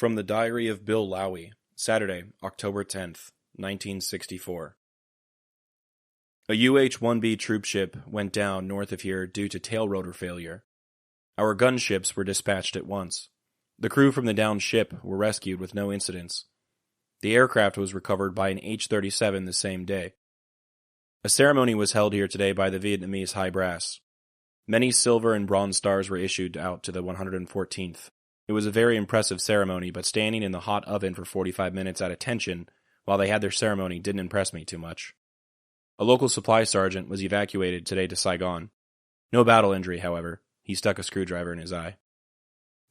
From the Diary of Bill Lowy, Saturday, October 10th, 1964. A UH-1B troopship went down north of here due to tail rotor failure. Our gunships were dispatched at once. The crew from the downed ship were rescued with no incidents. The aircraft was recovered by an H-37 the same day. A ceremony was held here today by the Vietnamese high brass. Many silver and bronze stars were issued out to the 114th. It was a very impressive ceremony, but standing in the hot oven for 45 minutes at attention while they had their ceremony didn't impress me too much. A local supply sergeant was evacuated today to Saigon. No battle injury, however. He stuck a screwdriver in his eye.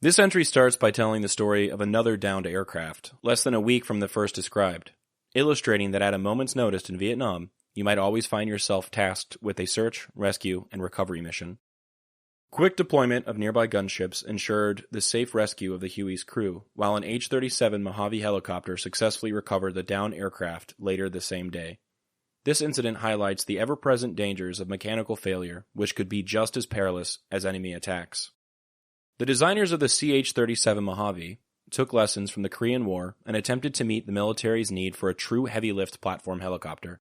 This entry starts by telling the story of another downed aircraft, less than a week from the first described, illustrating that at a moment's notice in Vietnam, you might always find yourself tasked with a search, rescue, and recovery mission. Quick deployment of nearby gunships ensured the safe rescue of the Huey's crew, while an H-37 Mojave helicopter successfully recovered the downed aircraft later the same day. This incident highlights the ever-present dangers of mechanical failure, which could be just as perilous as enemy attacks. The designers of the H-37 Mojave took lessons from the Korean War and attempted to meet the military's need for a true heavy-lift platform helicopter.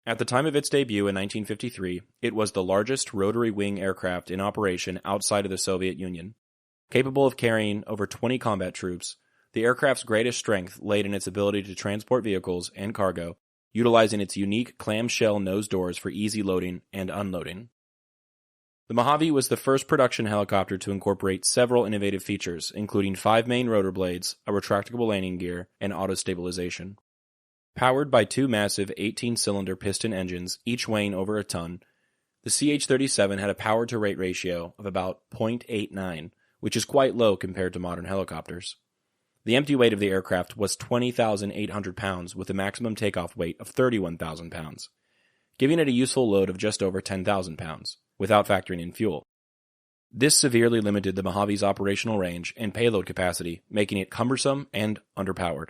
At the time of its debut in 1953, it was the largest rotary-wing aircraft in operation outside of the Soviet Union. Capable of carrying over 20 combat troops, the aircraft's greatest strength laid in its ability to transport vehicles and cargo, utilizing its unique clamshell nose doors for easy loading and unloading. The Mojave was the first production helicopter to incorporate several innovative features, including 5 main rotor blades, a retractable landing gear, and auto-stabilization. Powered by 2 massive 18-cylinder piston engines, each weighing over a ton, the CH-37 had a power-to-weight ratio of about 0.89, which is quite low compared to modern helicopters. The empty weight of the aircraft was 20,800 pounds with a maximum takeoff weight of 31,000 pounds, giving it a useful load of just over 10,000 pounds, without factoring in fuel. This severely limited the Mojave's operational range and payload capacity, making it cumbersome and underpowered.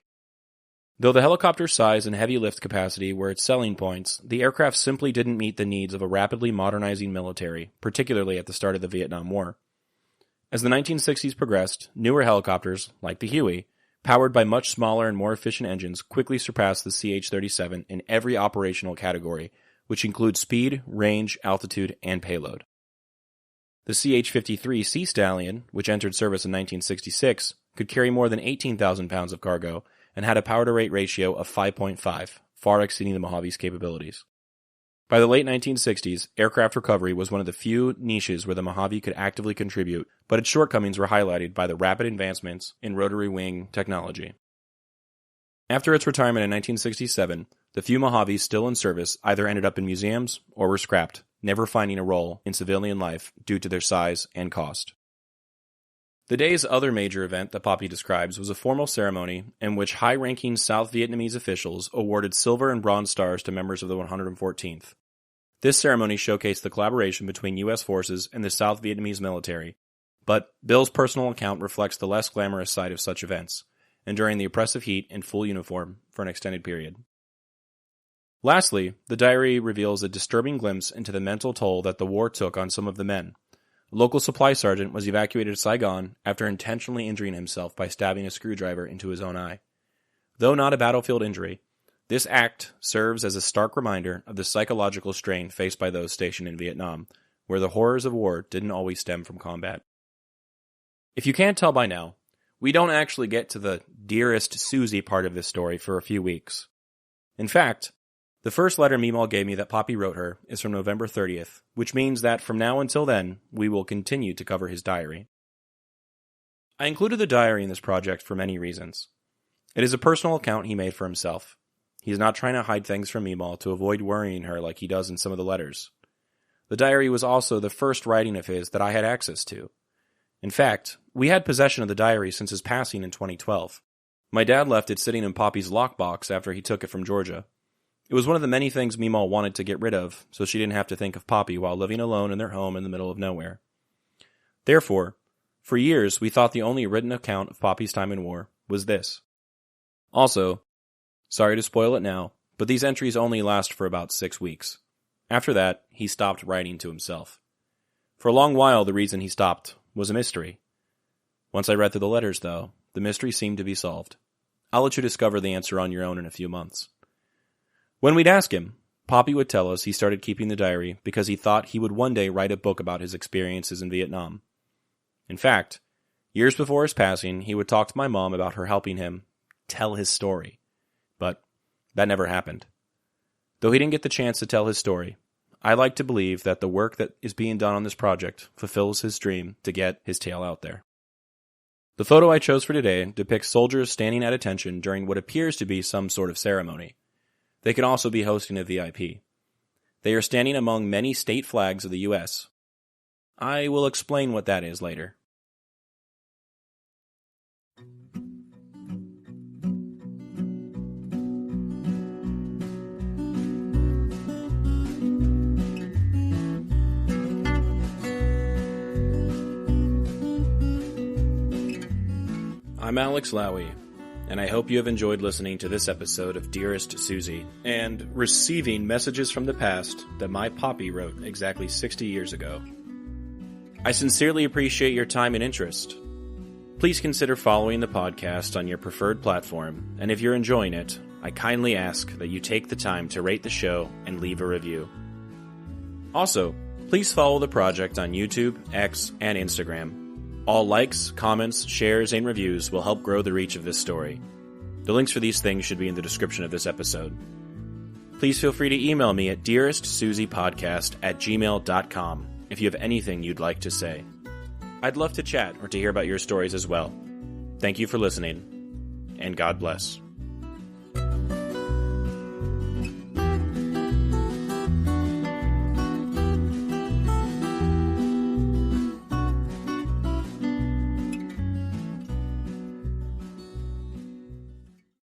Though the helicopter's size and heavy lift capacity were its selling points, the aircraft simply didn't meet the needs of a rapidly modernizing military, particularly at the start of the Vietnam War. As the 1960s progressed, newer helicopters, like the Huey, powered by much smaller and more efficient engines, quickly surpassed the CH-37 in every operational category, which includes speed, range, altitude, and payload. The CH-53 Sea Stallion, which entered service in 1966, could carry more than 18,000 pounds of cargo, and had a power-to-weight ratio of 5.5, far exceeding the Mojave's capabilities. By the late 1960s, aircraft recovery was one of the few niches where the Mojave could actively contribute, but its shortcomings were highlighted by the rapid advancements in rotary wing technology. After its retirement in 1967, the few Mojaves still in service either ended up in museums or were scrapped, never finding a role in civilian life due to their size and cost. The day's other major event that Popi describes was a formal ceremony in which high-ranking South Vietnamese officials awarded silver and bronze stars to members of the 114th. This ceremony showcased the collaboration between U.S. forces and the South Vietnamese military, but Bill's personal account reflects the less glamorous side of such events, enduring the oppressive heat in full uniform for an extended period. Lastly, the diary reveals a disturbing glimpse into the mental toll that the war took on some of the men. A local supply sergeant was evacuated to Saigon after intentionally injuring himself by stabbing a screwdriver into his own eye. Though not a battlefield injury, this act serves as a stark reminder of the psychological strain faced by those stationed in Vietnam, where the horrors of war didn't always stem from combat. If you can't tell by now, we don't actually get to the Dearest Suzie part of this story for a few weeks. In fact, the first letter Meemaw gave me that Popi wrote her is from November 30th, which means that from now until then, we will continue to cover his diary. I included the diary in this project for many reasons. It is a personal account he made for himself. He is not trying to hide things from Meemaw to avoid worrying her like he does in some of the letters. The diary was also the first writing of his that I had access to. In fact, we had possession of the diary since his passing in 2012. My dad left it sitting in Poppy's lockbox after he took it from Georgia. It was one of the many things Meemaw wanted to get rid of, so she didn't have to think of Popi while living alone in their home in the middle of nowhere. Therefore, for years we thought the only written account of Popi's time in war was this. Also, sorry to spoil it now, but these entries only last for about 6 weeks. After that, he stopped writing to himself. For a long while, the reason he stopped was a mystery. Once I read through the letters, though, the mystery seemed to be solved. I'll let you discover the answer on your own in a few months. When we'd ask him, Popi would tell us he started keeping the diary because he thought he would one day write a book about his experiences in Vietnam. In fact, years before his passing, he would talk to my mom about her helping him tell his story. But that never happened. Though he didn't get the chance to tell his story, I like to believe that the work that is being done on this project fulfills his dream to get his tale out there. The photo I chose for today depicts soldiers standing at attention during what appears to be some sort of ceremony. They could also be hosting a VIP. They are standing among many state flags of the U.S. I will explain what that is later. I'm Alex Lowy, and I hope you have enjoyed listening to this episode of Dearest Suzie, and receiving messages from the past that my Popi wrote exactly 60 years ago. I sincerely appreciate your time and interest. Please consider following the podcast on your preferred platform, and if you're enjoying it, I kindly ask that you take the time to rate the show and leave a review. Also, please follow the project on YouTube, X, and Instagram. All likes, comments, shares, and reviews will help grow the reach of this story. The links for these things should be in the description of this episode. Please feel free to email me at dearestsuziepodcast@gmail.com if you have anything you'd like to say. I'd love to chat or to hear about your stories as well. Thank you for listening, and God bless.